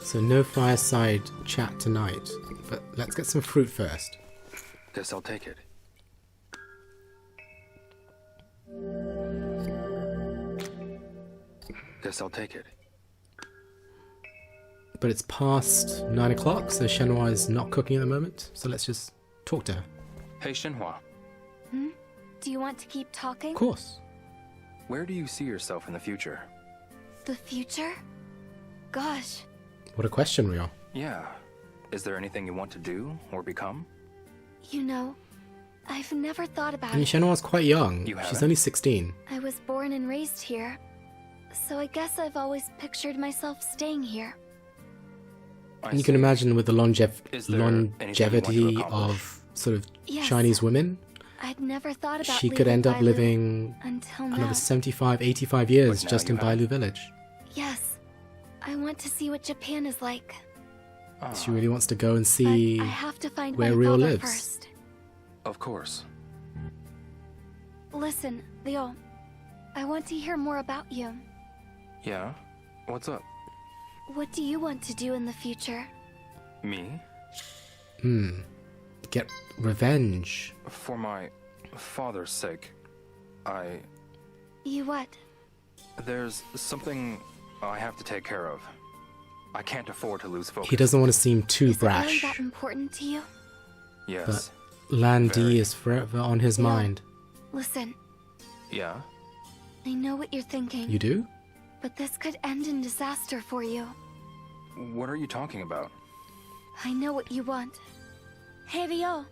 So no fireside chat tonight, but let's get some fruit first. Guess I'll take it. Guess I'll take it. But it's past 9 o'clock, so Shenhua is not cooking at the moment, so let's just talk to her. Hey, Shenhua. Do you want to keep talking? Of course. Where do you see yourself in the future? The future? Gosh. What a question, Ryo. Yeah. Is there anything you want to do or become? You know, I've never thought about I mean, it. Shenhua's quite young. You She's haven't? only 16. I was born and raised here, so I guess I've always pictured myself staying here. And you can imagine with the Is there anything you want to longevity accomplish? of sort of Yes. Chinese women, I'd never thought about she could end up Bailu living until now. another 75, 85 years But now just you in have. Bailu village. Yes. I want to see what Japan is like. She really wants to go and But see I have to find where my Ryo father lives. first. Of course. Listen, Leo. I want to hear more about you. Yeah? What's up? What do you want to do in the future? Me? Get revenge. For my father's sake. You what? There's something I have to take care of. I can't afford to lose focus. He doesn't want to seem too Is it really brash, that important to you? Yes. Lan Di Very. is forever on his Yeah. mind. Listen, Yeah? I know what you're thinking. You do? But this could end in disaster for you. What are you talking about? I know what you want. Hey, Ryo.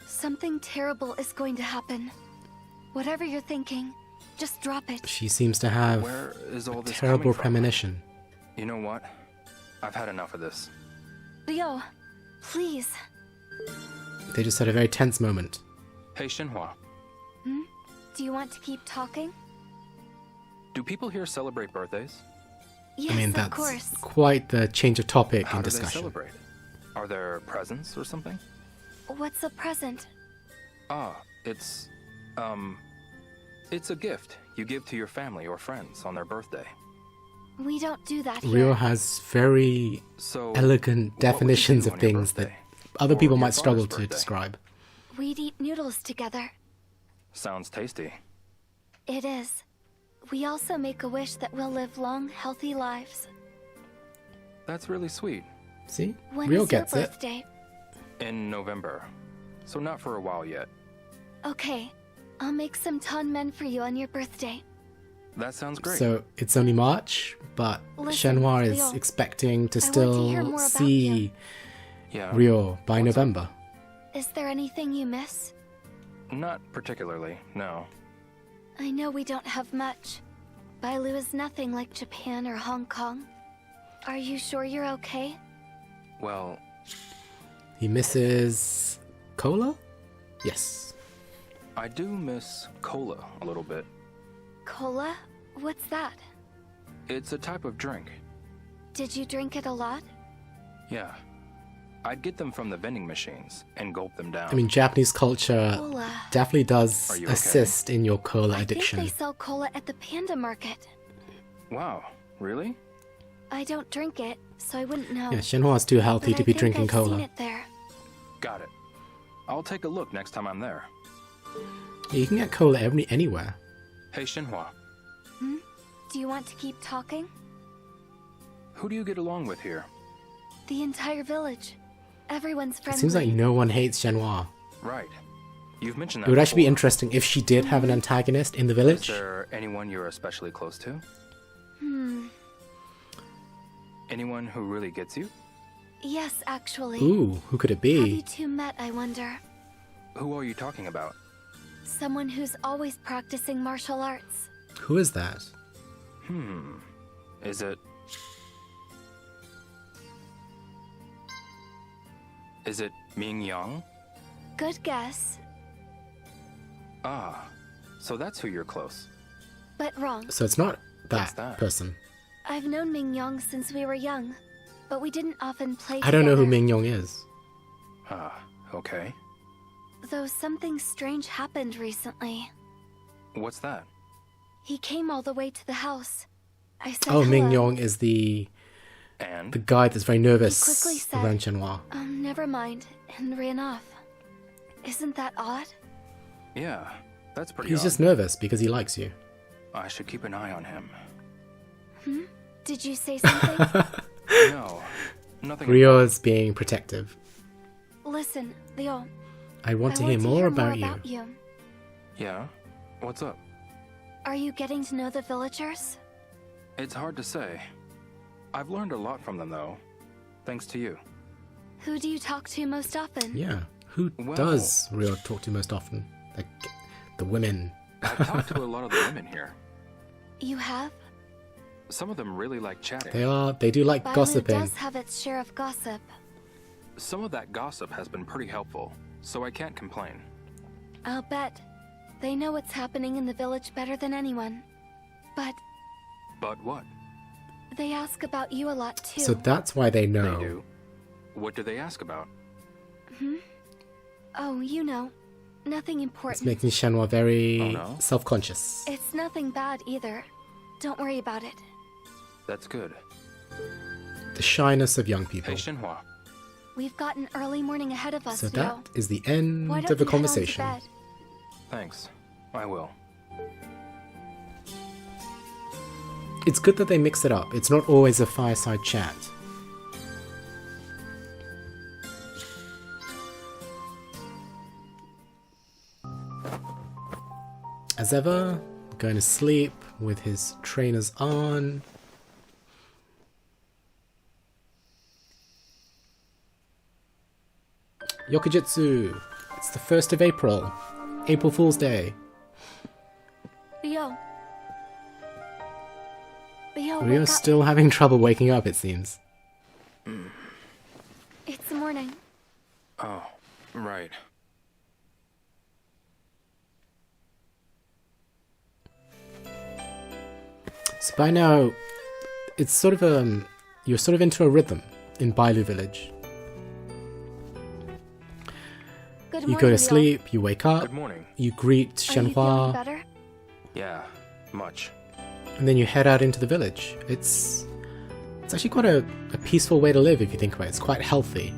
Something terrible is going to happen. Whatever you're thinking, just drop it. She seems to have Where is all a this terrible coming from? premonition. You know what? I've had enough of this. Ryo, please. They just had a very tense moment. Hey, Shenhua. Do you want to keep talking? Do people here celebrate birthdays? Yes, I mean, of that's course. quite the change of topic How in do they discussion. celebrate? Are there presents or something? What's a present? It's a gift you give to your family or friends on their birthday. We don't do that Ryo here. has very So elegant what would you definitions do of on your things that birthday? other Or people your might struggle father's to birthday? describe. We'd eat noodles together. Sounds tasty. It is. We also make a wish that we'll live long, healthy lives. That's really sweet. See? When Ryo is your gets it. birthday? In November. So not for a while yet. Okay, I'll make some ton men for you on your birthday. That sounds great. So it's only March, but Listen, Shenhua is Ryo, expecting to I want to hear still more about see you. yeah. Ryo by What's up? November. Is there anything you miss? Not particularly, no. I know we don't have much. Bailu is nothing like Japan or Hong Kong. Are you sure you're okay? Well, He misses cola? Yes. I do miss cola a little bit. Cola? What's that? It's a type of drink. Did you drink it a lot? Yeah. I'd get them from the vending machines and gulp them down. I mean, Japanese culture Cola. definitely does Are you okay? assist in your cola I addiction. think they sell cola at the Panda Market. Wow, really? I don't drink it, so I wouldn't know. Yeah, Shenhua's too healthy But to I be think drinking I've seen cola. it there. Got it. I'll take a look next time I'm there. Yeah, you can get cola anywhere. Hey, Shenhua. Do you want to keep talking? Who do you get along with here? The entire village. Everyone's It friendly. seems like no one hates Shenhua. Right. You've mentioned It that would actually be before. interesting if she did have an antagonist in the Is village. there anyone you're especially close to? Anyone who really gets you? Yes, actually. Ooh, who could it Have you be? two met, I wonder? Who are you talking about? Someone who's always practicing martial arts. Who is that? Is it... Is it Ming Yang? Good guess, Ah, so that's who you're close. but wrong. So it's not What's that, that? person. I've known Ming Yong since we were young, but we didn't often play I don't know who together. Ming Yong is. Ah, okay. Though something strange happened recently. What's that? He came all the way to the house. I said Oh, hello. Ming Yong is the And? The guy that's very nervous quickly said, around Shenhua. Never mind, and ran off. Isn't that odd? Yeah, that's pretty He's odd. just nervous because he likes you. I should keep an eye on him. Did you say something? No, nothing. Ryo's being protective. Listen, Leo. I want to I hear want to more hear about more you. about you. Yeah? What's up? Are you getting to know the villagers? It's hard to say. I've learned a lot from them, though. Thanks to you. Who do you talk to most often? Yeah. Who Well- does Ryo talk to most often? Like, the women. I've talked to a lot of the women here. You have? Some of them really like chatting. They do like Bailu gossiping. does have its share of gossip. Some of that gossip has been pretty helpful, so I can't complain. I'll bet. They know what's happening in the village better than anyone. But But what? they ask about you a lot too. So that's why they know. They do. What do they ask about? Oh, you know. Nothing It's important. making Shenhua very Oh, no? self-conscious. It's nothing bad either. Don't worry about it. That's good. The shyness of young people. Hey, Shenhua. We've got an early morning ahead of us, So Leo. that is the end Why of don't the you head on to conversation. bed? Thanks. I will. It's good that they mix it up. It's not always a fireside chat. As ever, going to sleep with his trainers on. Yokujitsu. It's the 1st of April. April Fool's Day. Leo. Leo, wake Ryo's up. still having trouble waking up, it seems. It's morning. Oh, right. So by now, it's sort of you're sort of into a rhythm in Bailu Village. Good You morning, go to Leo. sleep, you wake up, Good morning. you greet Are you feeling Shenhua, better? Yeah, much. and then you head out into the village. It's actually quite a peaceful way to live if you think about it. It's quite healthy.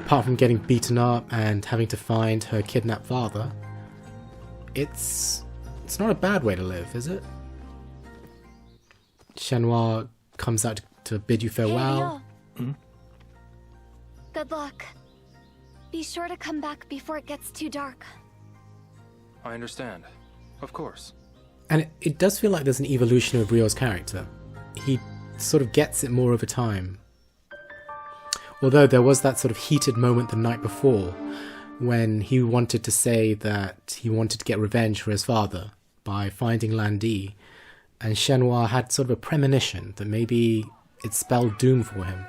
Apart from getting beaten up and having to find her kidnapped father, it's not a bad way to live, is it? Shenhua comes out to bid you Hey, farewell. Leo. Good luck. Be sure to come back before it gets too dark. I understand. Of course. And it does feel like there's an evolution of Ryo's character. He sort of gets it more over time. Although there was that sort of heated moment the night before when he wanted to say that he wanted to get revenge for his father by finding Lan Di, and Shenhua had sort of a premonition that maybe it spelled doom for him.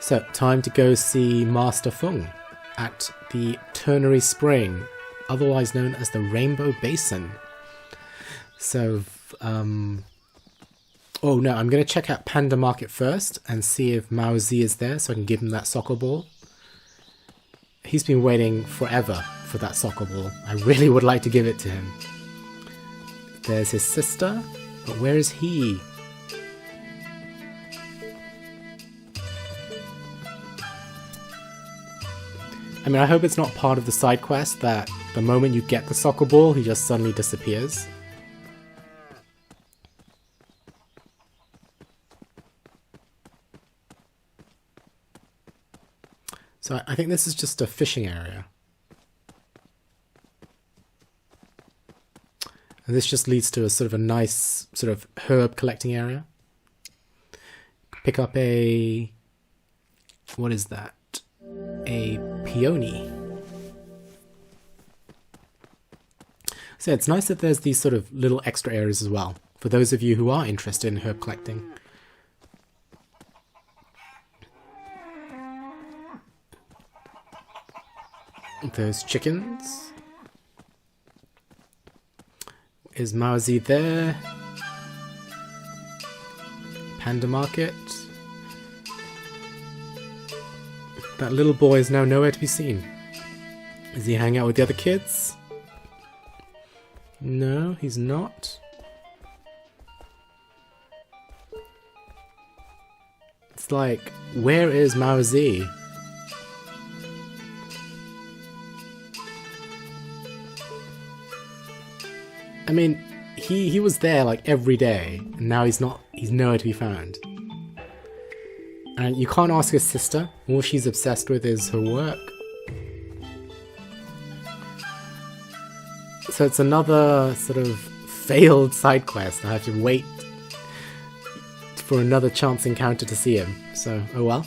So, time to go see Master Feng at the Ternary Spring, otherwise known as the Rainbow Basin. So, oh no, I'm going to check out Panda Market first and see if Mao Zhi is there so I can give him that soccer ball. He's been waiting forever for that soccer ball. I really would like to give it to him. There's his sister, but where is he? I mean, I hope it's not part of the side quest that the moment you get the soccer ball, he just suddenly disappears. So I think this is just a fishing area. And this just leads to a sort of a nice sort of herb collecting area. Pick up a... what is that? A peony. So it's nice that there's these sort of little extra areas as well, for those of you who are interested in herb collecting. There's chickens. Is Mao Zhi there? Panda Market. That little boy is now nowhere to be seen. Is he hanging out with the other kids? No, he's not. It's like, where is Mao Zhi? I mean, he was there like every day, and now he's nowhere to be found. And you can't ask his sister. All she's obsessed with is her work. So it's another sort of failed side quest. I have to wait for another chance encounter to see him. So, oh well.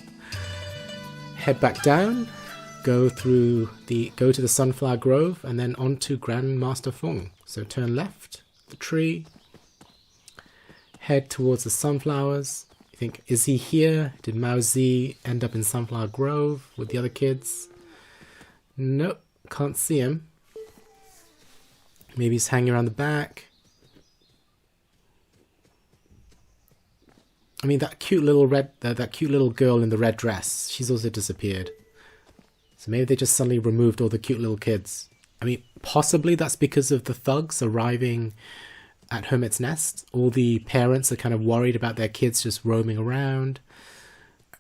Head back down, go to the Sunflower Grove, and then on to Grandmaster Feng. So turn left, the tree, head towards the sunflowers. You think, is he here? Did Mao Zhi end up in Sunflower Grove with the other kids? Nope, can't see him. Maybe he's hanging around the back. I mean, that cute little girl in the red dress, she's also disappeared. So maybe they just suddenly removed all the cute little kids. I mean, possibly that's because of the thugs arriving at Hermit's Nest. All the parents are kind of worried about their kids just roaming around.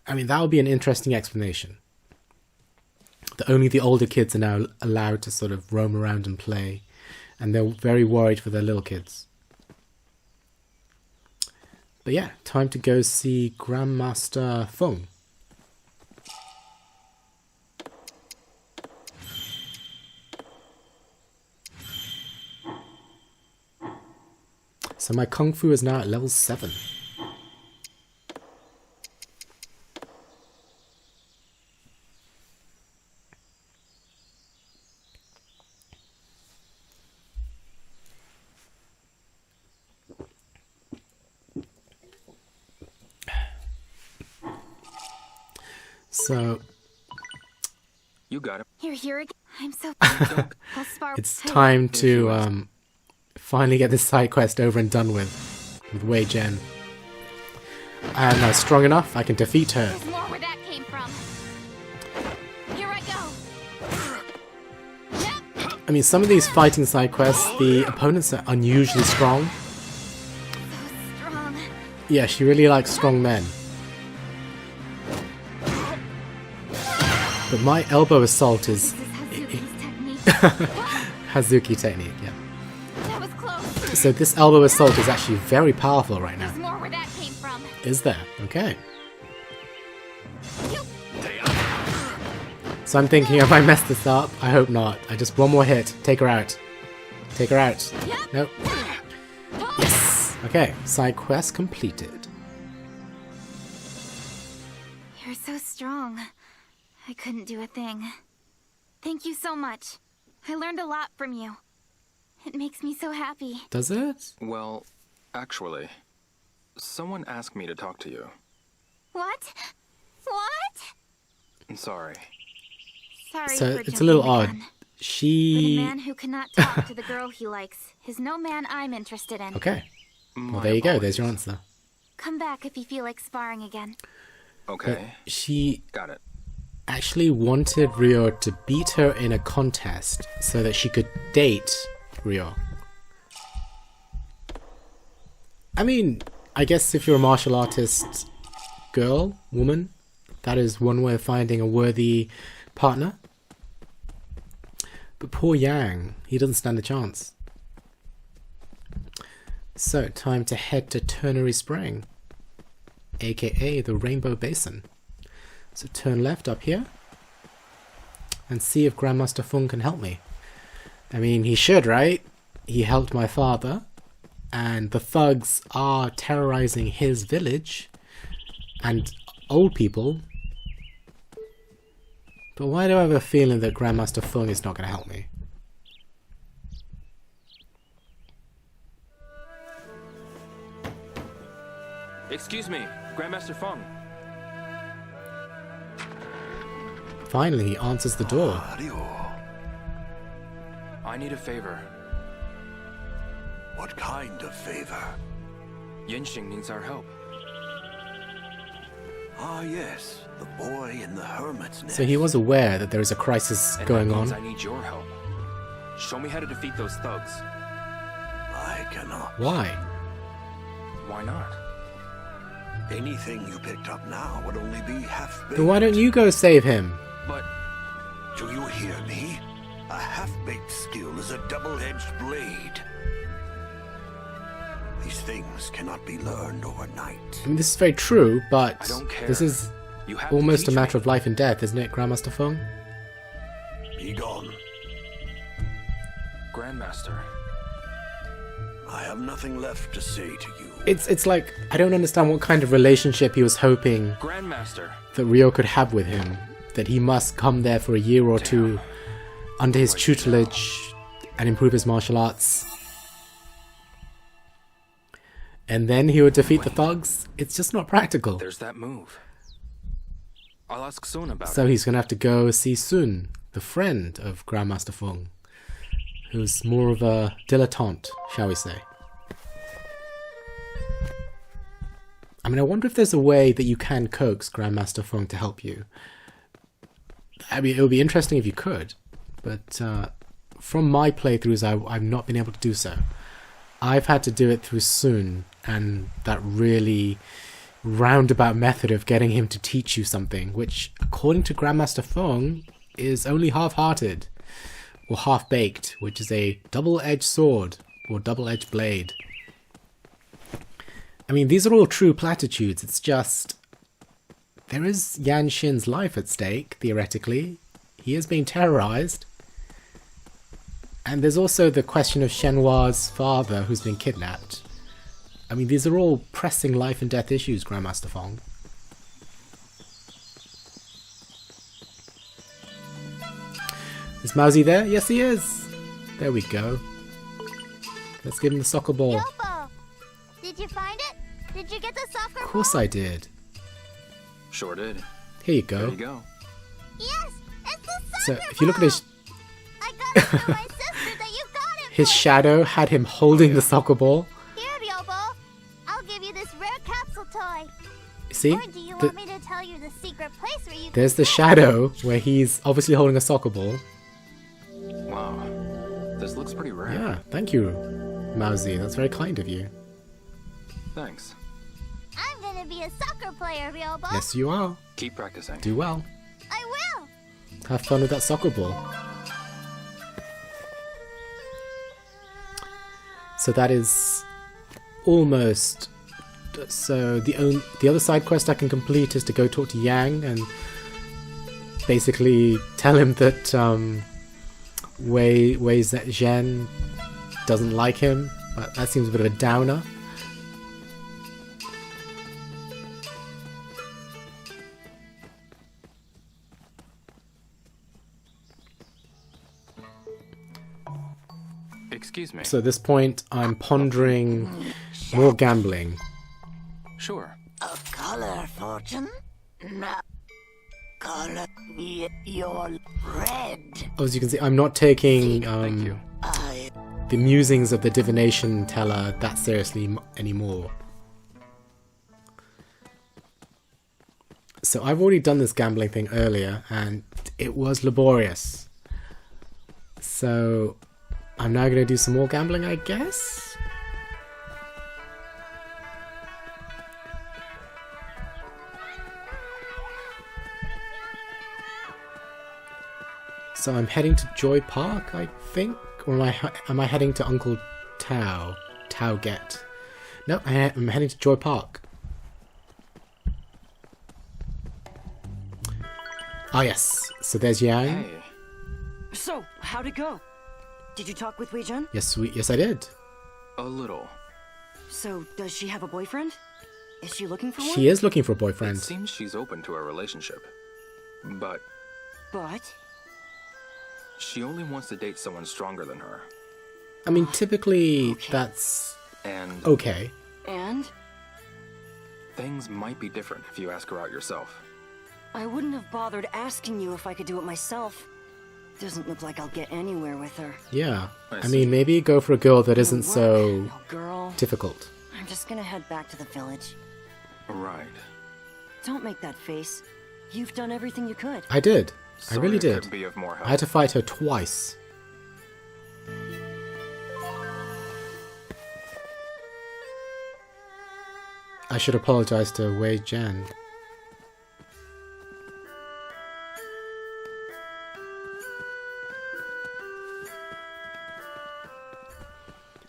I mean, that would be an interesting explanation. That only the older kids are now allowed to sort of roam around and play. And they're very worried for their little kids. But yeah, time to go see Grandmaster Feng. So my Kung Fu is now at level 7. So You got it. You're here again. I'm so. it's time to finally get this side quest over and done with Wei Zhen. And I'm strong enough, I can defeat her. There's more where that came from. Here I go. Yep. I mean, some of these fighting side quests, the opponents are unusually strong. So strong. Yeah, she really likes strong men. But my elbow assault is This is Hazuki's technique. Hazuki technique, yeah. That was close. So this elbow assault is actually very powerful right now. There's more where that came from. Is there? Okay. So I'm thinking, if I mess this up, I hope not. I just one more hit. Take her out. Take her out. Nope. Yes. Okay. Side quest completed. You're so strong. I couldn't do a thing. Thank you so much. I learned a lot from you. It makes me so happy. Does it? Well, actually, someone asked me to talk to you. What? What? I'm sorry. Sorry So for it's a little jumping the odd. gun. But a She... man who cannot talk to the girl he likes is no man I'm interested in. Okay. Well, My there you go. apologies. There's your answer. Come back if you feel like sparring again. But Okay, she got it. actually wanted Ryo to beat her in a contest so that she could date Ryo. I mean, I guess if you're a martial artist woman, that is one way of finding a worthy partner. But poor Yang, he doesn't stand a chance. So, time to head to Ternary Spring, aka the Rainbow Basin. So turn left up here and see if Grandmaster Feng can help me. I mean, he should, right? He helped my father, and the thugs are terrorizing his village and old people. But why do I have a feeling that Grandmaster Feng is not going to help me? Excuse me, Grandmaster Feng. Finally, he answers the door. I need a favor. What kind of favor? Yinxing needs our help. Ah, yes, the boy in the hermit's nest. So he was aware that there is a crisis And going that means on. I need your help. Show me how to defeat those thugs. I cannot. Why? Why not? Anything you picked up now would only be half-baked. Then why don't you go save him? But Do you hear me? A half-baked skill is a double-edged blade. These things cannot be learned overnight. I mean, this is very true, but I don't care. this is you have to almost a teach matter me. of life and death, isn't it, Grandmaster Feng? Be gone. Grandmaster. I have nothing left to say to you. It's like, I don't understand what kind of relationship he was hoping Grandmaster. that Ryo could have with him. That he must come there for a year or two under his tutelage and improve his martial arts. And then he would defeat the thugs. It's just not practical. There's that move. I'll ask Sun about So it. he's going to have to go see Sun, the friend of Grandmaster Feng, who's more of a dilettante, shall we say. I mean, I wonder if there's a way that you can coax Grandmaster Feng to help you. I mean, it would be interesting if you could, but from my playthroughs, I've not been able to do so. I've had to do it through Sun, and that really roundabout method of getting him to teach you something, which, according to Grandmaster Feng, is only half-hearted, or half-baked, which is a double-edged sword, or double-edged blade. I mean, these are all true platitudes, it's just... there is Yan Xin's life at stake, theoretically. He is being terrorized. And there's also the question of Shenhua's father, who's been kidnapped. I mean, these are all pressing life and death issues, Grandmaster Feng. Is Mao Zhi there? Yes, he is! There we go. Let's give him the soccer ball. Yopo, did you find it? Did you get the soccer Of course ball? I did. Sure did. Here you There go. you go. Yes, it's the So, soccer if you look at his... ball. I got it from my sister that you got it His for. shadow had him holding the soccer ball. Here, Yopo. I'll give you this rare capsule toy. See? Or do you want me to tell you the secret place where you There's can the shadow where he's obviously holding a soccer ball. Wow. This looks pretty rare. Yeah, thank you, Mao Zhi. That's very kind of you. Thanks. I'm gonna be a soccer player, Yopo. Yes, you are. Keep practicing. Do well. I will. Have fun with that soccer ball. So that is almost... So the other side quest I can complete is to go talk to Yang and basically tell him that Wei Zhen doesn't like him. But that seems a bit of a downer. Excuse me. So at this point, I'm pondering more gambling. Sure. A color fortune? No. Color me your red. As you can see, I'm not taking Thank you. I the musings of the divination teller that seriously anymore. So I've already done this gambling thing earlier, and it was laborious. So I'm now going to do some more gambling, I guess? So I'm heading to Joy Park, I think? Or am I heading to Uncle Tao? Tao Get? No, I'm heading to Joy Park. Ah yes, so there's Yang. Hey. So, how'd it go? Did you talk with Wei Zhen? Yes I did. A little. So, does she have a boyfriend? Is she looking for one? She is looking for a It boyfriend. seems she's open to a relationship. But But, she only wants to date someone stronger than her. I mean, typically that's And okay. and? things might be different if you ask her out yourself. I wouldn't have bothered asking you if I could do it myself. Doesn't look like I'll get anywhere with her. Yeah. I I see. mean, maybe go for a girl that isn't Work, so no girl. difficult. I'm just gonna head back to the village. Right. Don't make that face. You've done everything you could. I did. I Sorry really I did. couldn't be of more help. I had to fight her twice. I should apologize to Wei Jen.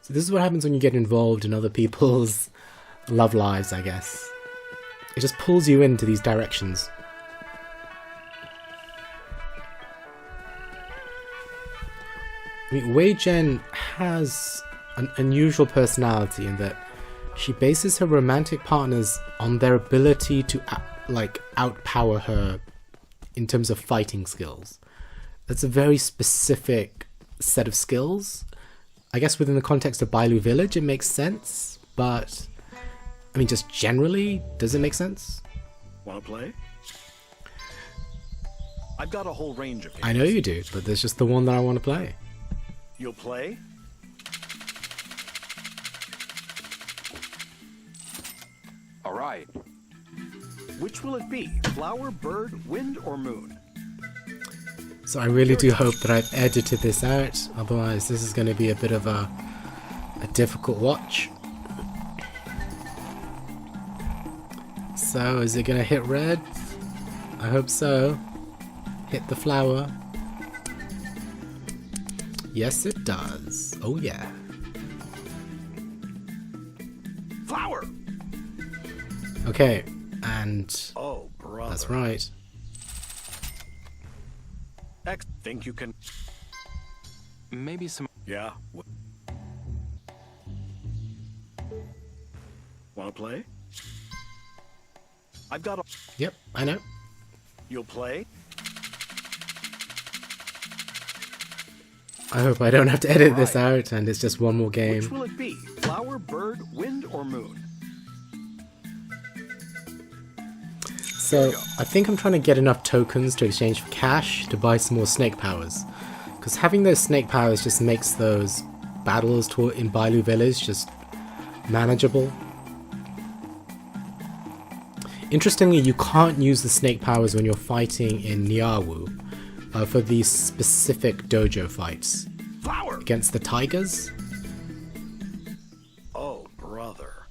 So this is what happens when you get involved in other people's love lives, I guess. It just pulls you into these directions. I mean, Wei Jen has an unusual personality in that she bases her romantic partners on their ability to outpower her in terms of fighting skills. That's a very specific set of skills. I guess within the context of Bailu Village it makes sense, but I mean just generally, does it make sense? Wanna play? I've got a whole range of games. I know you do, but there's just the one that I want to play. You'll play? All right. Which will it be? Flower, bird, wind, or moon? So I really do hope that I've edited this out, otherwise this is going to be a bit of a difficult watch. So is it going to hit red? I hope so. Hit the flower. Yes it does. Oh yeah. Flower! Okay, and Oh, brother. that's right. Think you can... Maybe some... Yeah. Wanna play? I've got a... Yep, I know. You'll play? I hope I don't have to edit this out and it's just one more Which game. will it be? Flower, bird, wind, or moon? So I think I'm trying to get enough tokens to exchange for cash to buy some more snake powers. Because having those snake powers just makes those battles in Bailu Village just manageable. Interestingly, you can't use the snake powers when you're fighting in Niawu for these specific dojo fights. Flower! Against the tigers. Oh, brother.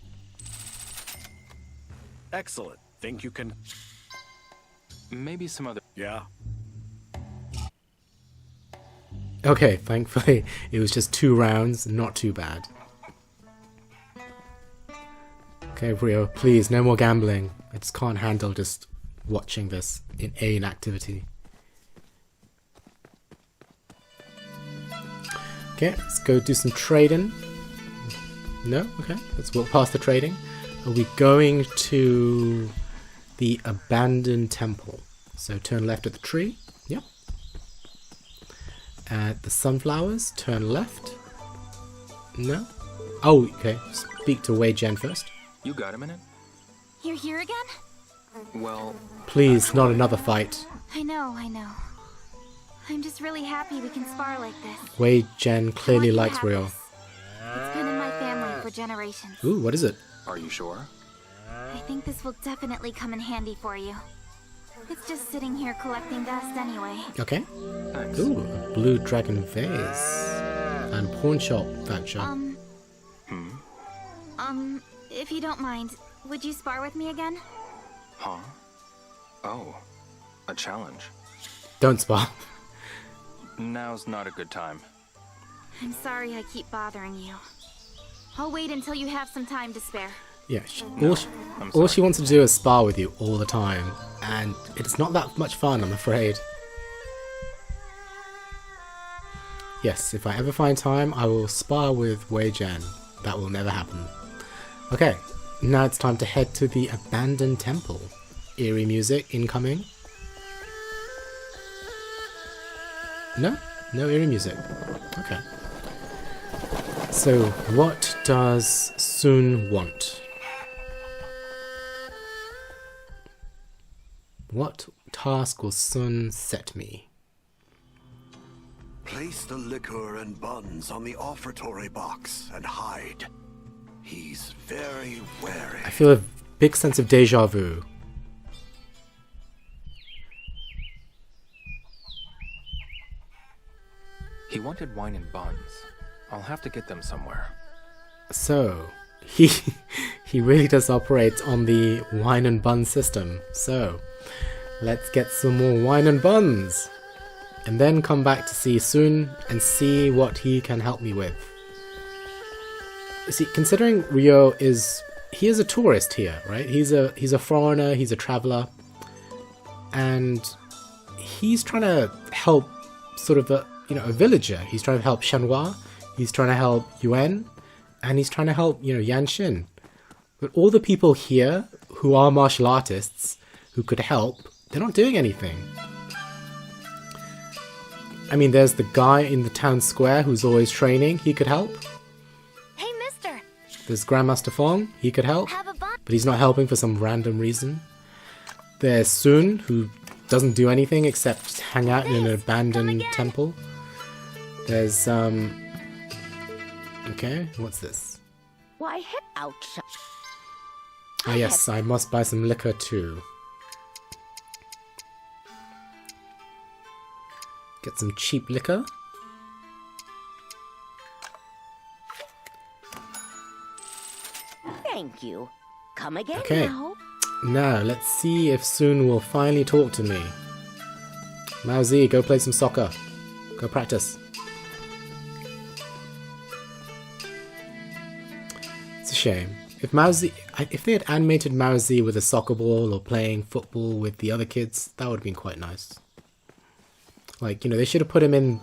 Excellent. Think you can... Maybe some other... Yeah. Okay, thankfully it was just 2 rounds, not too bad. Okay, Rio, please, no more gambling. I just can't handle just watching this in inactivity. Okay, let's go do some trading. No? Okay, let's walk past the trading. Are we going to the abandoned temple? So turn left at the tree. Yep. At the sunflowers, turn left. No? Oh, okay. Speak to Wei Jen first. You got a minute? You're here again? Well, Please, not another fight. I know. I'm just really happy we can spar like this. Wei Jen clearly I want likes you to Rio. have this. It's been in my family for generations. Ooh, what is it? are you sure? I think this will definitely come in handy for you. It's just sitting here collecting dust anyway. Okay. Thanks. Ooh, a blue dragon vase. And pawn shop voucher. If you don't mind, would you spar with me again? Huh? Oh, a challenge. Don't spar. Now's not a good time. I'm sorry I keep bothering you. I'll wait until you have some time to spare. Yeah, I'm all sorry. she wants to do is spar with you all the time, and it's not that much fun, I'm afraid. Yes, if I ever find time, I will spar with Wei Jen. That will never happen. Okay, now it's time to head to the abandoned temple. Eerie music incoming. No? No eerie music. Okay. So, what does Sun want? What task will Sun set me? Place the liquor and buns on the offertory box and hide. He's very wary. I feel a big sense of deja vu. He wanted wine and buns. I'll have to get them somewhere. So, he he really does operate on the wine and bun system. So, let's get some more wine and buns. And then come back to see Sun and see what he can help me with. You see, considering Ryo is a tourist here, right? He's a foreigner, he's a traveler, and he's trying to help sort of a villager. He's trying to help Shenhua, he's trying to help Yuan, and he's trying to help, Yanxin. But all the people here who are martial artists who could help, they're not doing anything. I mean, there's the guy in the town square who's always training, he could help. Hey, mister. There's Grandmaster Fong, he could help, Have a bun. but he's not helping for some random reason. There's Sun, who doesn't do anything except hang out in an abandoned temple. There's, okay, what's this? Why, ouch. Ah yes, I must buy some liquor too. Get some cheap liquor. Thank you. Come again Okay. now. Now, let's see if Sun will finally talk to me. Mao Zhi, go play some soccer. Go practice. It's a shame. If they had animated Mao Zhi with a soccer ball or playing football with the other kids, that would have been quite nice. Like, they should have put him in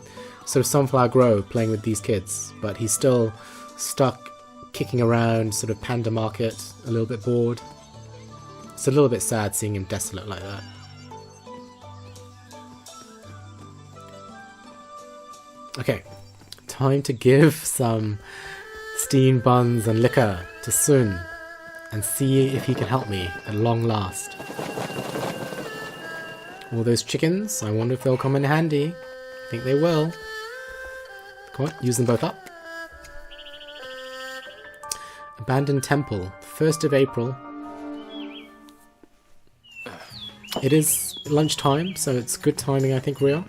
sort of Sunflower Grove playing with these kids, but he's still stuck kicking around sort of Panda Market, a little bit bored. It's a little bit sad seeing him desolate like that. Okay, time to give some steamed buns and liquor to Sun and see if he can help me at long last. All those chickens, I wonder if they'll come in handy. I think they will. Come on, use them both up. Abandoned Temple, 1st of April. It is lunchtime, so it's good timing, I think, Ryo.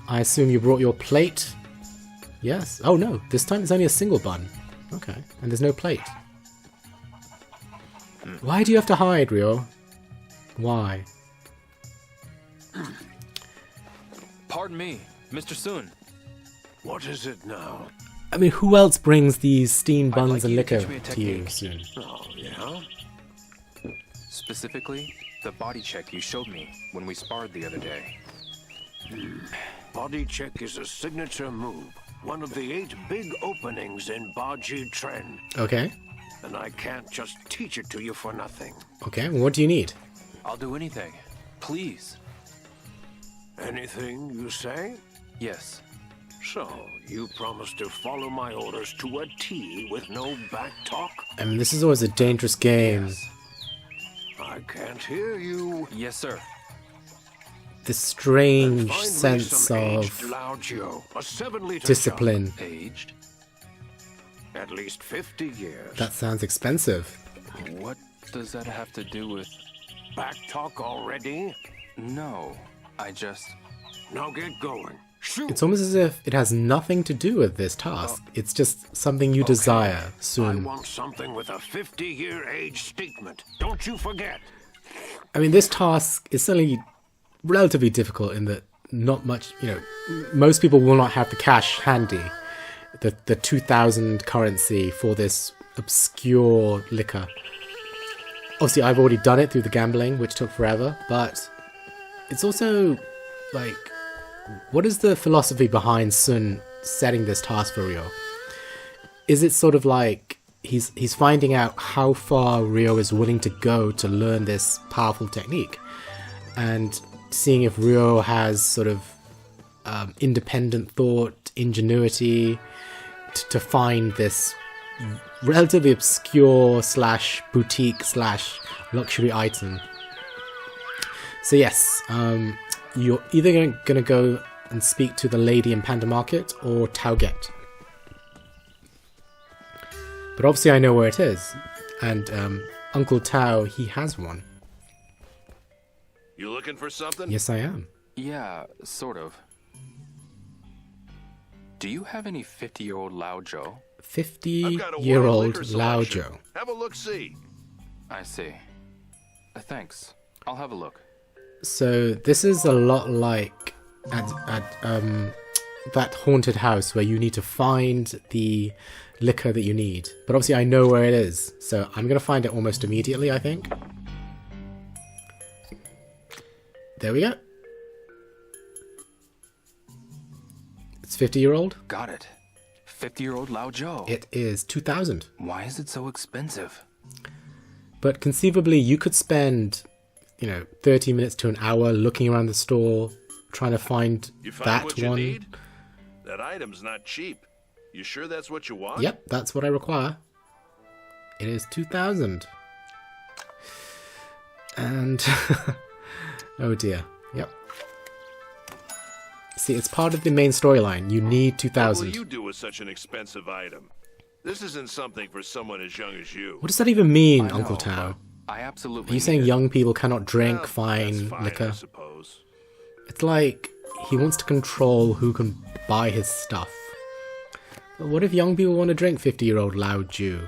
I assume you brought your plate. Yes. Oh no, this time it's only a single bun. Okay, and there's no plate. Why do you have to hide, Ryo? Why? Pardon me, Mr. Sun. What is it now? I mean, who else brings these steamed I'd buns like and you to liquor teach me a to you technique. soon? Oh, yeah? Specifically, the body check you showed me when we sparred the other day. Body check is a signature move. One of the 8 big openings in Mao Zhi trend. Okay. And I can't just teach it to you for nothing. Okay, well, what do you need? I'll do anything. Please. Anything you say? Yes. So, you promise to follow my orders to a T with no back talk? I mean, this is always a dangerous game. Yes. I can't hear you. Yes, sir. This strange Find me sense some aged of Laojiu, a 7-liter discipline. Aged? jug. At least 50 years. That sounds expensive. What does that have to do with... Back talk already? No, I just... Now get going. Shoot! It's almost as if it has nothing to do with this task. It's just something you desire I soon. want something with a 50-year age statement. Don't you forget. I mean, this task is certainly relatively difficult in that not much, most people will not have the cash handy. The 2,000 currency for this obscure liquor. Obviously, I've already done it through the gambling, which took forever, but it's also, like, what is the philosophy behind Sun setting this task for Ryo? Is it sort of like he's finding out how far Ryo is willing to go to learn this powerful technique, and seeing if Ryo has sort of independent thought, ingenuity to find this relatively obscure / boutique / luxury item. So yes, you're either going to go and speak to the lady in Panda Market or Tauget. But obviously I know where it is, and Uncle Tao, he has one. You looking for something? Yes, I am. Yeah, sort of. Do you have any 50-year-old Lao Zhou? I've got a wide 50-year-old liquor Lao selection. Zhou. Have a look-see. I see. Thanks. I'll have a look. So this is a lot like at that haunted house where you need to find the liquor that you need. But obviously I know where it is, so I'm going to find it almost immediately, I think. There we go. It's 50-year-old. Got it. 50-year-old Lao Zhou. It is 2,000. Why is it so expensive? But conceivably you could spend, 30 minutes to an hour looking around the store, trying to find You find that what you one. need? That item's not cheap. You sure that's what you want? Yep, that's what I require. It is 2,000. And... oh dear. Yep. See, it's part of the main storyline. You need What 2,000. will you do with such an expensive item? This isn't something for someone as young as you. What does that even mean, I Uncle know, Tao? but I absolutely Are you saying need it. young people cannot drink Well, fine that's fine, liquor? I suppose. It's like he wants to control who can buy his stuff. But what if young people want to drink 50-year-old Lao Zhu?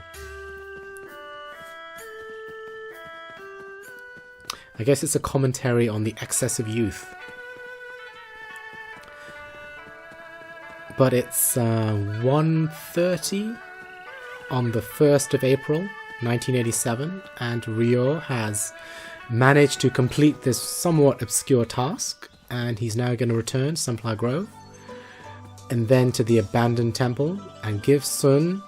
I guess it's a commentary on the excess of youth. But it's 1:30 on the 1st of April, 1987, and Ryo has managed to complete this somewhat obscure task, and he's now going to return to Sunflower Grove, and then to the abandoned temple, and give Sun,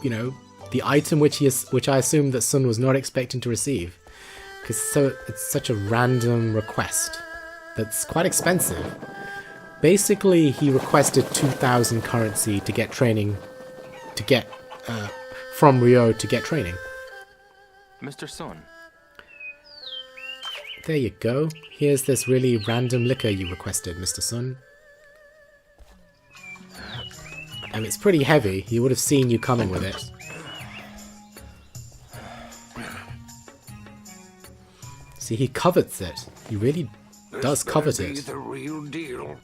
the item which I assume that Sun was not expecting to receive. Because it's such a random request that's quite expensive. Basically, he requested 2,000 currency to get training, from Ryo to get training. Mr. Sun. There you go. Here's this really random liquor you requested, Mr. Sun. And it's pretty heavy. He would have seen you coming with it. See, he covets it. He really does covet it. The real deal.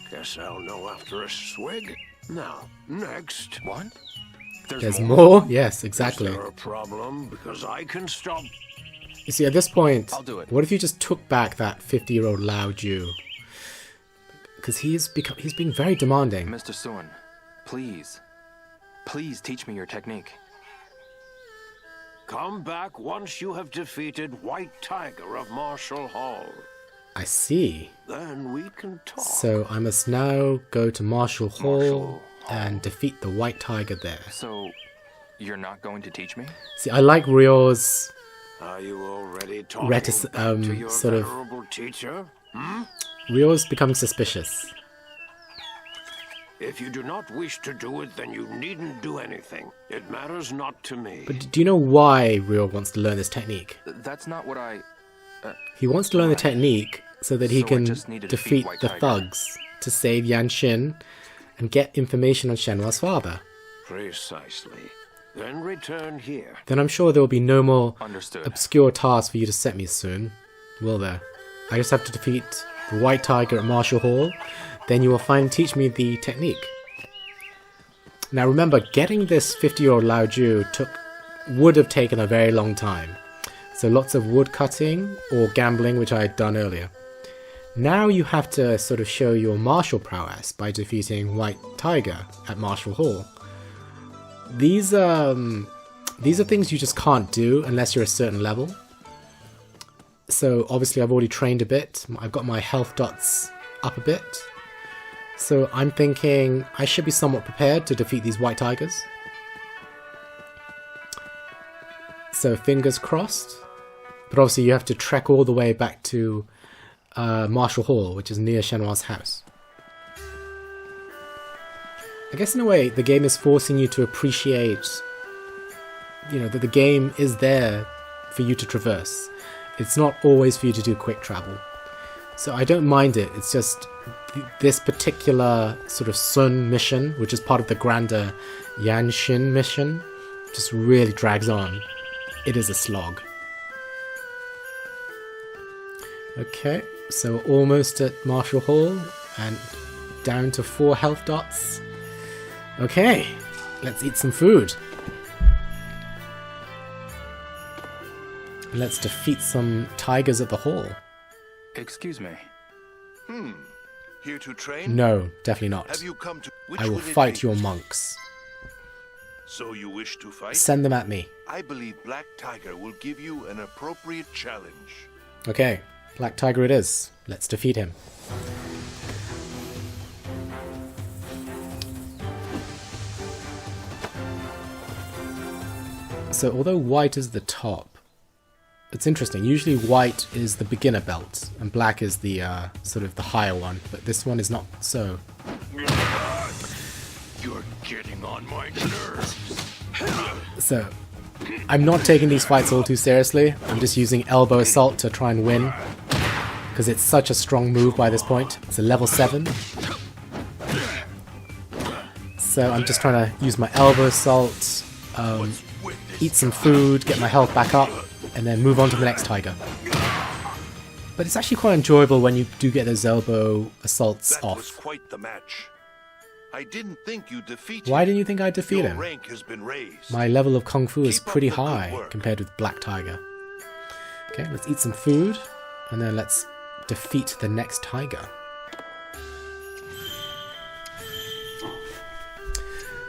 Guess I'll know after a swig. Now, next. What? There's more? Yes, exactly. Is there a problem? Because I can stop. You see, at this point, I'll do it. what if you just took back that 50-year-old Lao Zhu? Because he's being very demanding. Mr. Sun, please. Please teach me your technique. Come back once you have defeated White Tiger of Marshall Hall. I see. Then we can talk. So I must now go to Marshall Hall Marshall and defeat the White Tiger there. So, you're not going to teach me? See, I like Ryo's Are you already talking back to your sort of... venerable teacher? Ryo's becoming suspicious. If you do not wish to do it, then you needn't do anything. It matters not to me. But do you know why Ryo wants to learn this technique? That's not what I... He wants to learn the technique so that he So I can just need to defeat defeat White the Tiger. thugs to save Yan Xin and get information on Shenhua's father. Precisely. Then return here. Then I'm sure there will be no more Understood. obscure tasks for you to set me soon, will there? I just have to defeat the White Tiger at Marshall Hall, then you will finally teach me the technique. Now remember, getting this 50-year-old Lao Zhu would have taken a very long time. So lots of wood cutting or gambling, which I had done earlier. Now you have to sort of show your martial prowess by defeating White Tiger at Marshall Hall. These are things you just can't do unless you're a certain level. So obviously I've already trained a bit. I've got my health dots up a bit. So I'm thinking I should be somewhat prepared to defeat these White Tigers. So fingers crossed. But obviously you have to trek all the way back to Marshall Hall, which is near Shenhua's house. I guess in a way the game is forcing you to appreciate, that the game is there for you to traverse. It's not always for you to do quick travel. So I don't mind it. It's just this particular sort of Sun mission, which is part of the grander Yan Xin mission, just really drags on. It is a slog. Okay, so almost at Marshall Hall and down to 4 health dots. Okay, Let's eat some food. Let's defeat some tigers at the hall. Excuse me. Here to train? No, definitely not. Have you come to... I will fight your monks. So you wish to fight? Send them at me. I believe Black Tiger will give you an appropriate challenge. Okay, Black Tiger it is. Let's defeat him. So although white is the top, it's interesting. Usually white is the beginner belt and black is the sort of the higher one, but this one is not so. You're getting on my nerves. So I'm not taking these fights all too seriously. I'm just using elbow assault to try and win because it's such a strong move by this point. It's a level 7. So I'm just trying to use my elbow assault, eat some food, get my health back up, and then move on to the next tiger. But it's actually quite enjoyable when you do get those elbow assaults That off. was quite the match. I didn't think you defeated Why didn't you think I'd defeat Your him? rank has been raised. My level of Kung Fu is Keep up pretty the good high work. compared with Black Tiger. Okay, let's eat some food, and then let's defeat the next tiger.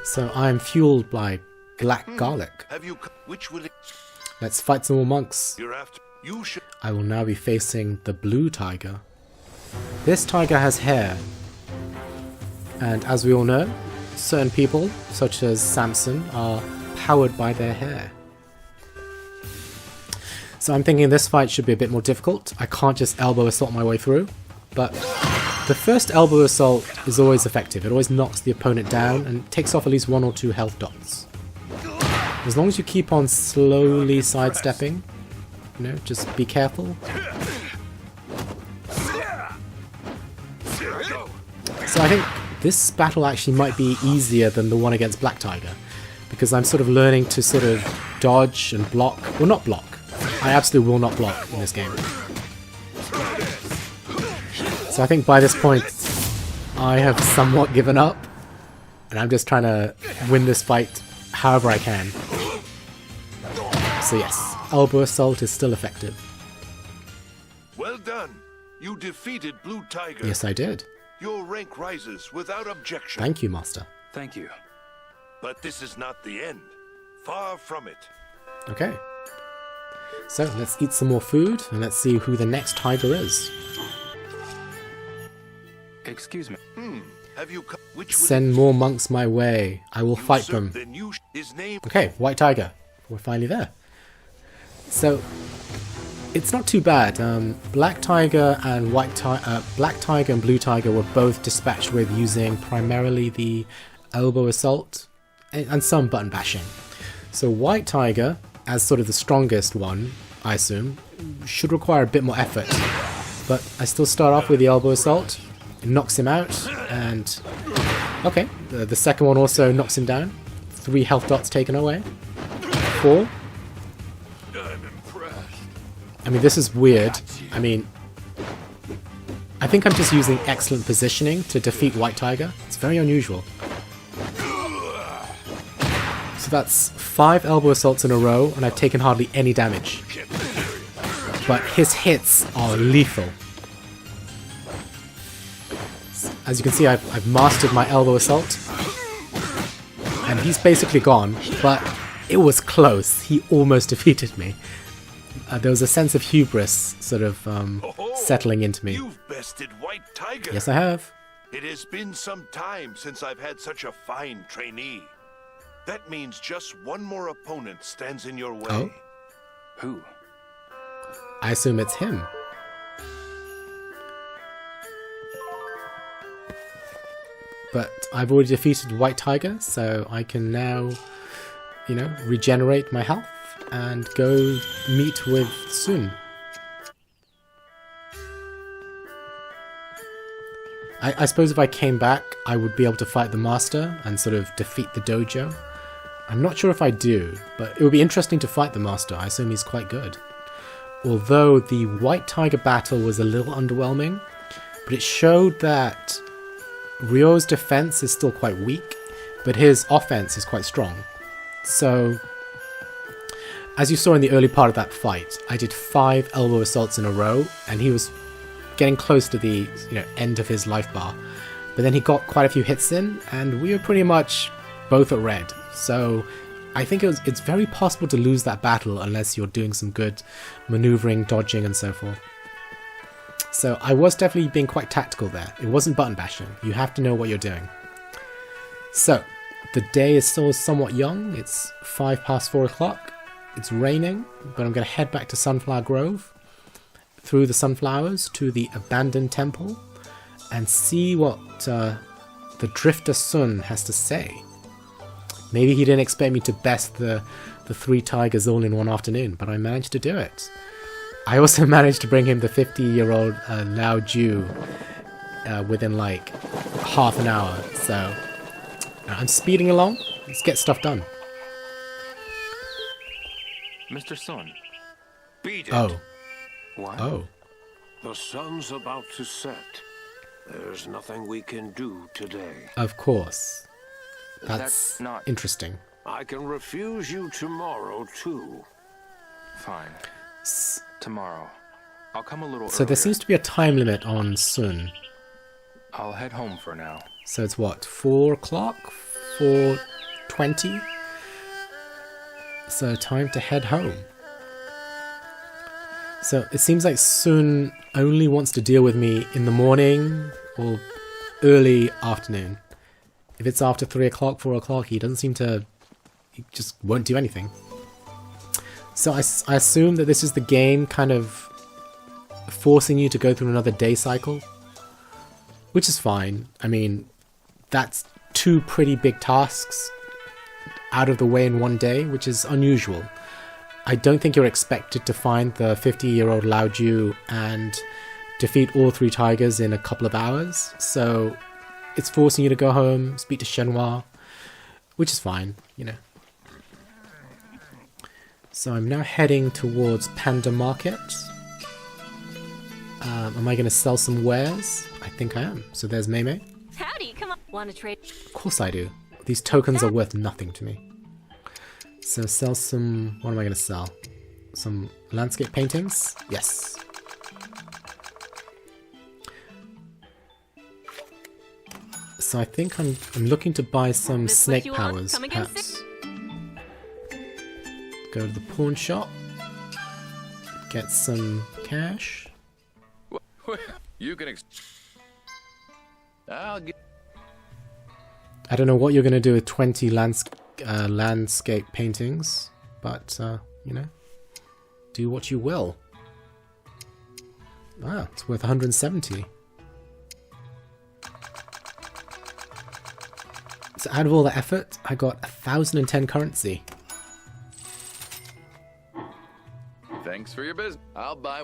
So I'm fueled by black garlic. Have you... Which will it... Let's fight some more monks. You're after... You should... I will now be facing the blue tiger. This tiger has hair. And as we all know, certain people, such as Samson, are powered by their hair. So I'm thinking this fight should be a bit more difficult. I can't just elbow assault my way through. But the first elbow assault is always effective. It always knocks the opponent down and takes off at least 1 or 2 health dots. As long as you keep on slowly sidestepping, you know, just be careful. So I think this battle actually might be easier than the one against Black Tiger, because I'm sort of learning to sort of dodge and block. Well, not block. I absolutely will not block in this game. So I think by this point, I have somewhat given up, and I'm just trying to win this fight however I can. So yes, elbow assault is still effective. Well done. You defeated Blue Tiger. Yes, I did. Your rank rises without objection. Thank you, Master. Thank you. But this is not the end. Far from it. Okay. So let's eat some more food, and let's see who the next tiger is. Excuse me. Have you come? Which will Send more monks my way. I will fight serve them. Then you his name. Okay, white tiger. We're finally there. So it's not too bad. Black tiger and black tiger and blue tiger were both dispatched with using primarily the elbow assault and some button bashing. So white tiger, as sort of the strongest one, I assume, should require a bit more effort. But I still start off with the elbow assault. It knocks him out, and okay, the second one also knocks him down. 3 health dots taken away. 4. I mean, this is weird. I mean, I think I'm just using excellent positioning to defeat White Tiger. It's very unusual. So that's 5 elbow assaults in a row, and I've taken hardly any damage. But his hits are lethal. As you can see, I've mastered my elbow assault. And he's basically gone, but it was close. He almost defeated me. There was a sense of hubris sort of settling into me. You've bested White Tiger. Yes, I have. It has been some time since I've had such a fine trainee. That means just one more opponent stands in your way. Oh? Who? I assume it's him. But I've already defeated White Tiger, so I can now, you know, regenerate my health and go meet with Sun. I suppose if I came back, I would be able to fight the Master and sort of defeat the dojo. I'm not sure if I do, but it would be interesting to fight the Master. I assume he's quite good. Although the White Tiger battle was a little underwhelming, but it showed that Ryo's defense is still quite weak, but his offense is quite strong. So, as you saw in the early part of that fight, I did 5 elbow assaults in a row, and he was getting close to the end of his life bar. But then he got quite a few hits in, and we were pretty much both at red. So I think it's very possible to lose that battle unless you're doing some good maneuvering, dodging, and so forth. So I was definitely being quite tactical there. It wasn't button bashing. You have to know what you're doing. So the day is still somewhat young. It's 5 past 4 o'clock. It's raining, but I'm going to head back to Sunflower Grove, through the sunflowers to the abandoned temple, and see what the Drifter Sun has to say. Maybe he didn't expect me to best the 3 tigers all in one afternoon, but I managed to do it. I also managed to bring him the 50-year-old Lao Ju within like half an hour, so I'm speeding along. Let's get stuff done. Mr. Sun. Beat it. Oh. What? Oh. The sun's about to set. There's nothing we can do today. Of course. That's not interesting. I can refuse you tomorrow, too. Fine. Tomorrow. I'll come a little So there earlier. seems to be a time limit on Sun. I'll head home for now. So it's what, 4 o'clock? 4:20? So time to head home. So it seems like Sun only wants to deal with me in the morning or early afternoon. If it's after 3 o'clock, 4 o'clock, he doesn't seem to... He just won't do anything. So I assume that this is the game kind of forcing you to go through another day cycle. Which is fine. I mean, that's 2 pretty big tasks out of the way in one day, which is unusual. I don't think you're expected to find the 50-year-old Lao Ju and defeat all 3 tigers in a couple of hours. So it's forcing you to go home, speak to Shenhua, which is fine, So I'm now heading towards Panda Market. Am I going to sell some wares? I think I am. So there's Mei Mei. Howdy, come on. Want to trade? Of course I do. These tokens are worth nothing to me. So sell some... What am I going to sell? Some landscape paintings? Yes. So I think I'm looking to buy some snake powers, perhaps. Go to the pawn shop. Get some cash. You can. I'll get. I don't know what you're going to do with 20 landscape paintings, but, do what you will. Ah, it's worth 170. So out of all the effort, I got 1,010 currency. Thanks for your business. I'll buy.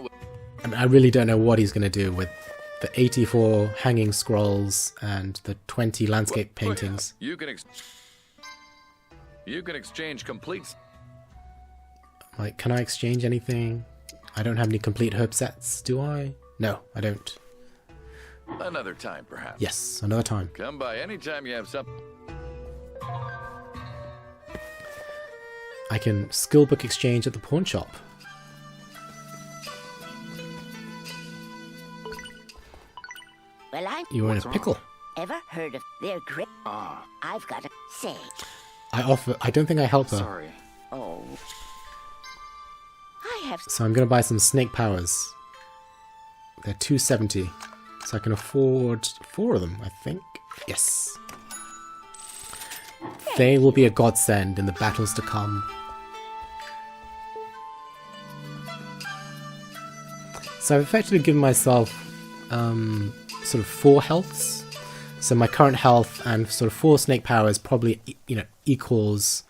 I mean, I really don't know what he's going to do with the 84 hanging scrolls and the 20 landscape paintings. You can exchange complete. Like, can I exchange anything? I don't have any complete herb sets, do I? No, I don't. Another time, perhaps. Yes, another time. Come by anytime you have something. I can skillbook exchange at the pawn shop. Well, You're in a pickle. ever heard of their great... Ah, I've got to say. I don't think I help her. sorry. Oh. I have... So I'm going to buy some snake powers. They're 270. So I can afford 4 of them, I think. Yes. They will be a godsend in the battles to come. So I've effectively given myself sort of 4 healths. So my current health and sort of 4 snake powers probably, equals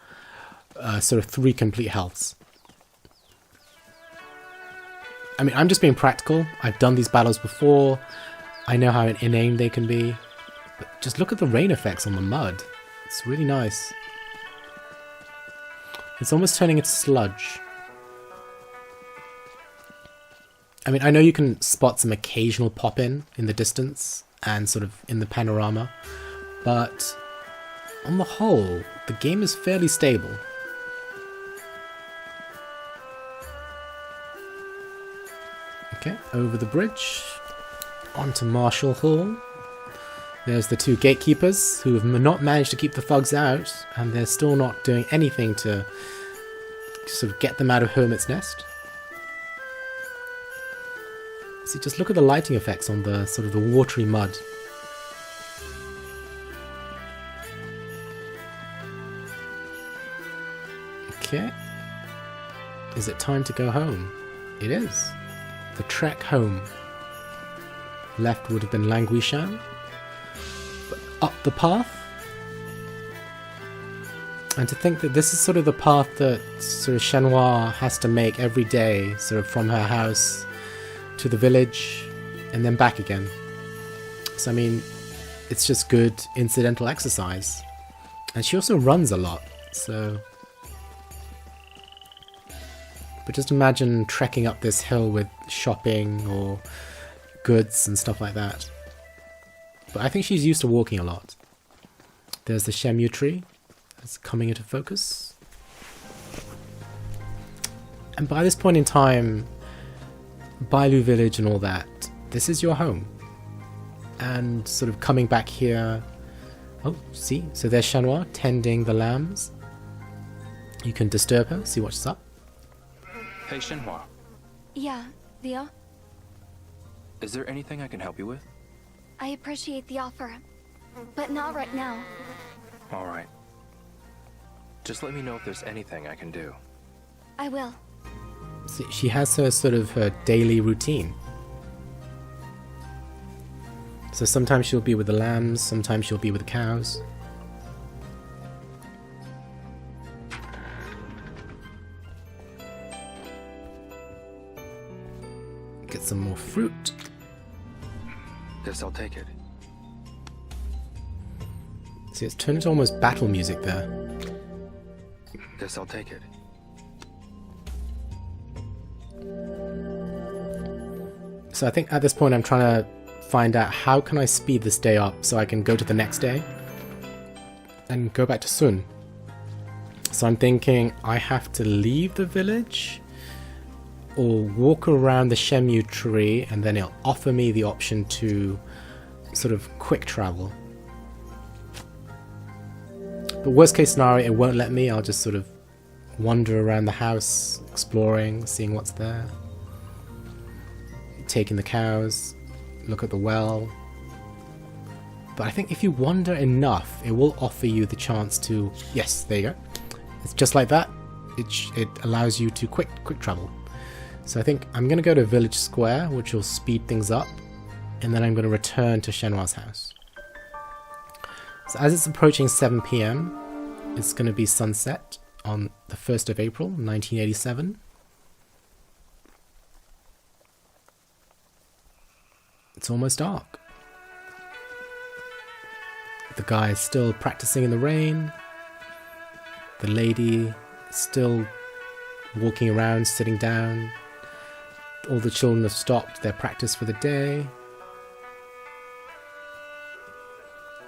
sort of 3 complete healths. I mean, I'm just being practical. I've done these battles before. I know how inane they can be. But just look at the rain effects on the mud. It's really nice. It's almost turning into sludge. I mean, I know you can spot some occasional pop-in the distance and sort of in the panorama, but on the whole, the game is fairly stable. Okay, over the bridge, onto Marshall Hall. There's the two gatekeepers who have not managed to keep the thugs out, and they're still not doing anything to sort of get them out of Hermit's Nest. See, just look at the lighting effects on the sort of the watery mud. Okay. Is it time to go home? It is. The trek home. Left would have been Languishan. But up the path. And to think that this is sort of the path that sort of Shenhua has to make every day, sort of from her house to the village and then back again. So I mean, it's just good incidental exercise. And she also runs a lot, so... But just imagine trekking up this hill with shopping or goods and stuff like that. But I think she's used to walking a lot. There's the Shenmue tree that's coming into focus. And by this point in time, Bailu village and all that, this is your home. And sort of coming back here... Oh, see? So there's Shenhua tending the lambs. You can disturb her, see what's up. Hey, Shenhua. Yeah, Leo? Is there anything I can help you with? I appreciate the offer, but not right now. Alright. Just let me know if there's anything I can do. I will. See, she has her sort of her daily routine. So sometimes she'll be with the lambs, sometimes she'll be with the cows. Get some more fruit. Guess I'll take it. See, it's turned into almost battle music there. Guess I'll take it. So I think at this point I'm trying to find out how can I speed this day up so I can go to the next day and go back to Sun. So I'm thinking I have to leave the village or walk around the Shenmue tree, and then it'll offer me the option to sort of quick travel. But worst case scenario, it won't let me. I'll just sort of wander around the house, exploring, seeing what's there. Taking the cows, look at the well. But I think if you wander enough, it will offer you the chance to... Yes, there you go. It's just like that. It allows you to quick travel. So I think I'm going to go to Village Square, which will speed things up, and then I'm going to return to Shenhua's house. So as it's approaching 7 PM, it's going to be sunset on the 1st of April, 1987. It's almost dark. The guy is still practicing in the rain. The lady is still walking around, sitting down. All the children have stopped their practice for the day.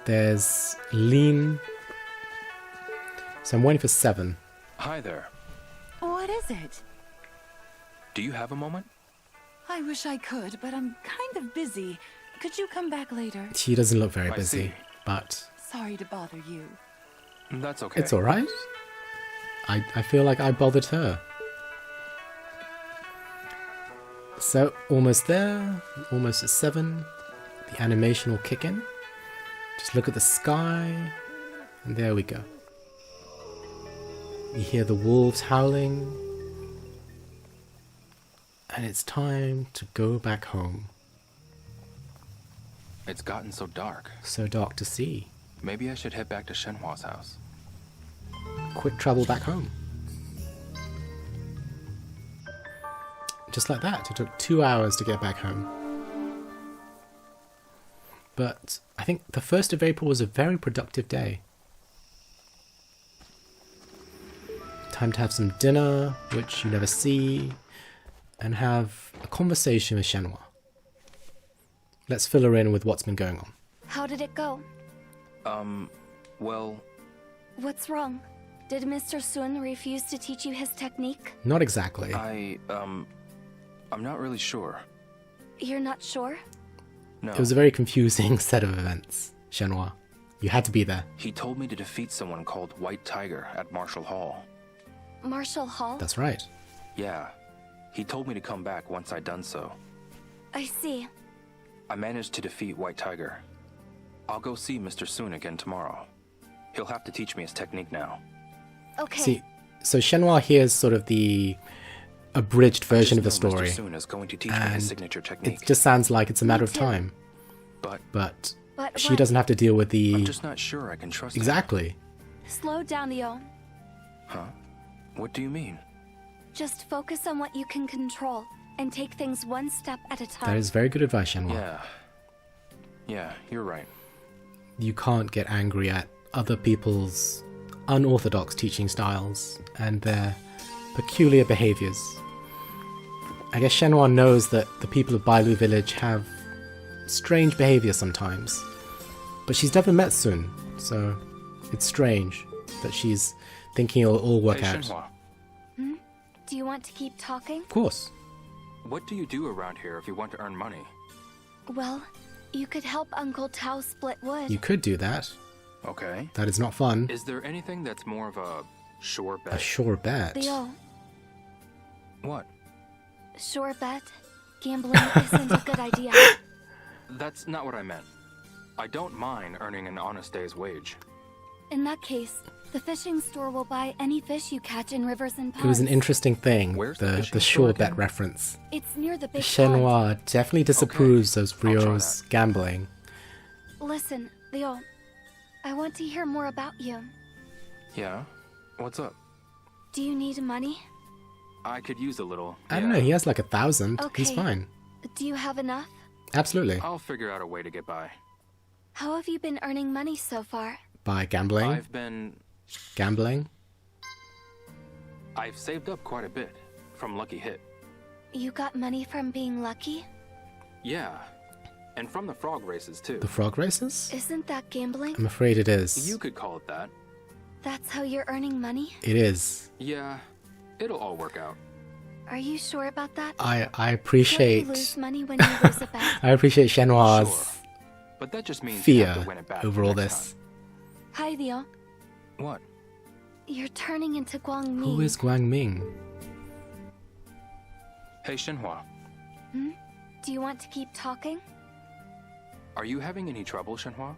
There's Lean. So I'm waiting for 7. Hi there. What is it? Do you have a moment? I wish I could, but I'm kind of busy. Could you come back later? She doesn't look very I busy, see. but... Sorry to bother you. That's okay. It's alright. I feel like I bothered her. So, almost there. Almost at 7. The animation will kick in. Just look at the sky. And there we go. You hear the wolves howling. And it's time to go back home. It's gotten so dark. So dark to see. Maybe I should head back to Shenhua's house. Quick travel back home. Just like that. It took 2 hours to get back home. But I think the 1st of April was a very productive day. Time to have some dinner, which you never see, and have a conversation with Shenhua. Let's fill her in with what's been going on. How did it go? Well, What's wrong? Did Mr. Sun refuse to teach you his technique? Not exactly. I'm not really sure. You're not sure? No. It was a very confusing set of events, Shenhua. You had to be there. He told me to defeat someone called White Tiger at Marshall Hall. Marshall Hall? That's right. Yeah. He told me to come back once I'd done so. I see. I managed to defeat White Tiger. I'll go see Mr. Sun again tomorrow. He'll have to teach me his technique now. Okay. See, so Shenhua hears sort of the abridged version of the story, Mr. Sun is going to teach me his signature technique. it just sounds like it's a matter of time. But she doesn't have to deal with the... I'm just not sure I can trust him. Exactly. Slow down, Leo. Huh? What do you mean? Just focus on what you can control and take things one step at a time. That is very good advice, Shenhua. Yeah, you're right. You can't get angry at other people's unorthodox teaching styles and their peculiar behaviors. I guess Shenhua knows that the people of Bailu Village have strange behavior sometimes, but she's never met Sun, so it's strange that she's thinking it'll all work out. Shenhua, Do you want to keep talking? Of course. what do you do around here if you want to earn money? Well, you could help Uncle Tao split wood. You could do that. Okay. That is not fun. Is there anything that's more of a sure bet? A sure bet. Leo, What? sure bet? Gambling isn't a good idea. That's not what I meant. I don't mind earning an honest day's wage. In that case, the fishing store will buy any fish you catch in rivers and ponds. It was an interesting thing, Where's the fishing sure store bet again? reference. It's near the big pond. Shenhua definitely disapproves of I'll try Ryo's gambling. Listen, Leo, I want to hear more about you. Yeah? What's up? Do you need money? I could use a little. I don't know, he has like 1,000. Okay. He's fine. Do you have enough? Absolutely. I'll figure out a way to get by. How have you been earning money so far? By gambling. I've been... Gambling. I've saved up quite a bit from Lucky Hit. You got money from being lucky? Yeah. And from the frog races, too. The frog races? Isn't that gambling? I'm afraid it is. You could call it that. That's how you're earning money? It is. Yeah. It'll all work out. Are you sure about that? I Don't appreciate... you lose money when you lose a bet? I appreciate Shenhua's Sure. But that just means you have fear to win it back over all next this. Hi, Leo. time. What? You're turning into Guang Ming. Who is Guang Ming? Hey, Shenhua. Do you want to keep talking? Are you having any trouble, Shenhua?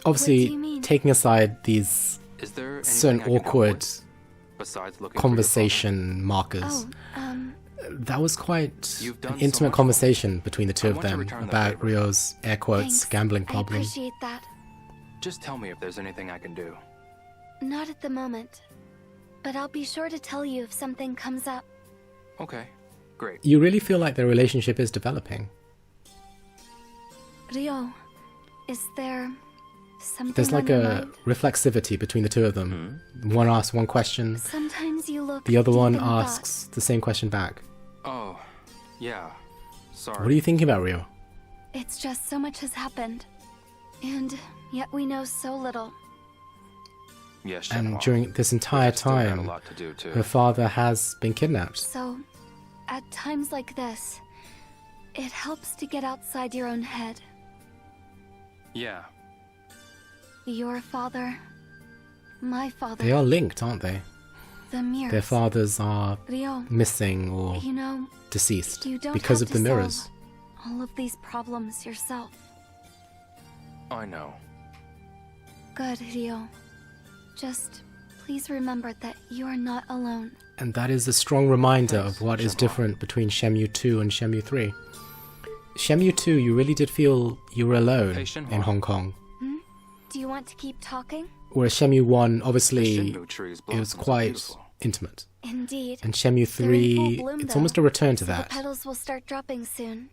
Obviously, do you mean? taking aside these Is there anything certain I can help awkward with, besides looking conversation markers, Oh, that was quite You've done an so intimate much for conversation between the two I of want to them return that about favor. Ryo's air quotes thanks. gambling I problem. appreciate that. just tell me if there's anything I can do. Not at the moment. But I'll be sure to tell you if something comes up. Okay. Great. You really feel like their relationship is developing. Ryo, is there something There's like on your a mind? reflexivity between the two of them. One asks one question, Sometimes you look the other deep one in thought. asks the same question back. Oh, yeah. Sorry. What are you thinking about, Ryo? It's just so much has happened. And yet we know so little. Yes, And Shenhua. during this entire We've still got a time, lot to do, too. her father has been kidnapped. So, at times like this, it helps to get outside your own head. Yeah. Your father, my father, They are linked, aren't they? the mirrors. Their fathers are Ryo, missing or you know, deceased you don't because have of the to mirrors. solve all of these problems yourself. I know. Good, Ryo. Just please remember that you are not alone. And that is a strong reminder Thanks, of what is Shenhua. different between Shenmue 2 and Shenmue 3. Shenmue 2, you really did feel you were alone Hey, Shenhua. in Hong Kong. Do you want to keep talking? Whereas Shenmue 1, The obviously, Shenmue tree's it was blossoms are quite beautiful. intimate. Indeed. And Shenmue They're in full 3, bloom, it's though, almost a return to so that. the petals will start dropping soon.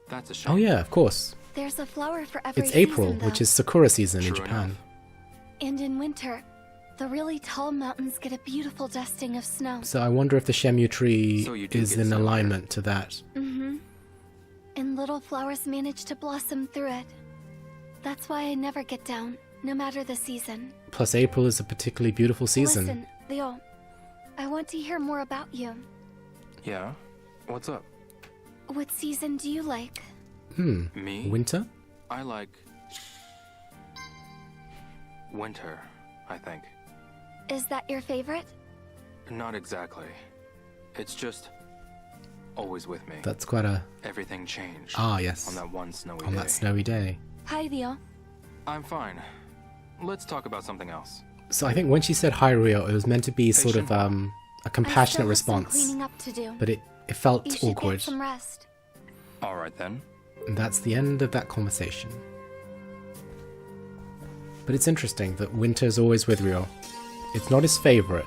That's a shame. Oh yeah, of course. There's a flower for every It's April, season, which though. is Sakura season in True Japan. enough. And in winter, the really tall mountains get a beautiful dusting of snow. So I wonder if the Shenmue tree So you do is get in snow here. alignment to that. Mm-hmm. And little flowers manage to blossom through it. That's why I never get down, no matter the season. Plus, April is a particularly beautiful season. Listen, Leo, I want to hear more about you. Yeah? What's up? What season do you like? Me? Winter? I like... winter, I think. Is that your favorite? Not exactly. It's just... always with me. That's quite a... Everything changed. Ah, yes. On that one snowy day. On that snowy day. Hi, Leo. I'm fine. Let's talk about something else. So I think when she said hi, Rio, it was meant to be sort of a compassionate I still have some response. cleaning up to do. But it felt You should awkward. get some rest. Alright then. And that's the end of that conversation. But it's interesting that Winter's always with Rio. It's not his favorite.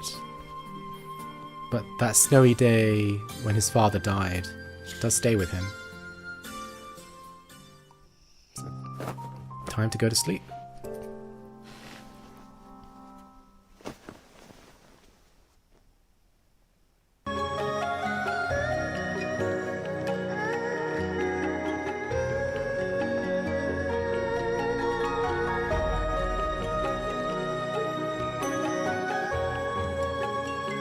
But that snowy day when his father died does stay with him. So, time to go to sleep.